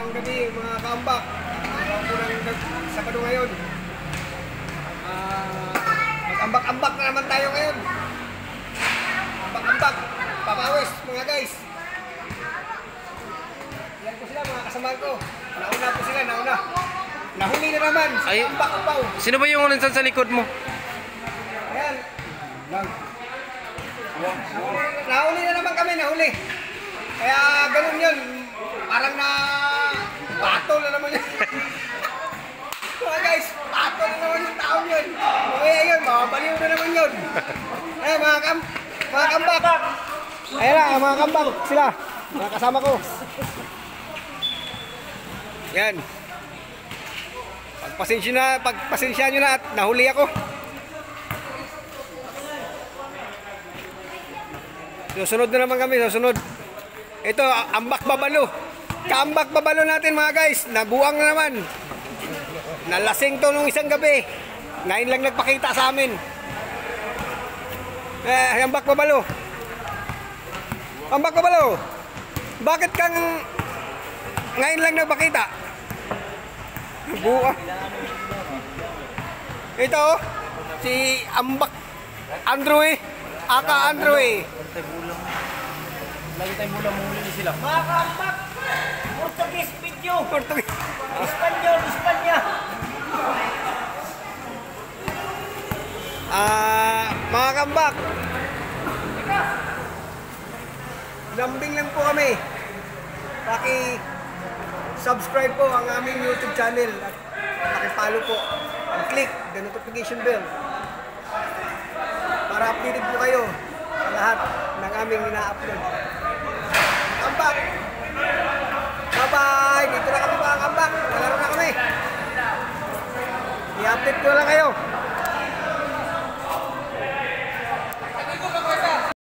Magandang gabi mga kaambak. Araw po ng Sabado ngayon. Mag-ambak-ambak na naman tayo ngayon. Ambak-ambak. Papawis mga guys. Yan po sila mga kasamahan ko. Nauna po sila, nauna. Nahuli na naman. Ay, ambak-ambaw. sino ba yung nandun sa likod mo? Ayan. Nahuli na naman kami, nahuli. Kaya ganun yun. Parang na patol na naman yun. Mga guys, patol na naman yung taon yun. Kaya yun, mabaliw na naman yun. Eh, mga kambak. Ayan na, mga kambak sila. Mga kasama ko. Yan. Pagpasensya nyo na at nahuli ako. Susunod na naman kami, susunod. Ito, ambak babalo. Kaambak babalo natin mga guys. Nabuang na naman. Nalasing to nung isang gabi. Ngayon lang nagpakita sa amin. Ambak babalo. Ambak babalo. Bakit kang ngayon lang nagpakita? Nabuang. Ito, si ambak Andrew eh. Aka Andrew eh. Lagi tayong bulang-muli sila. Mga kaambak, Portuguese video. Portuguese. Espanyol, Espanya. Mga kambak. Lambing lang po kami. Paki-subscribe po ang aming YouTube channel at paki-follow po and click the notification bell para updated po kayo sa lahat ng aming ina-upload. Kambak! Bye-bye! Dito na kami mga kambak. Malaro na kami. I-update ko lang kayo.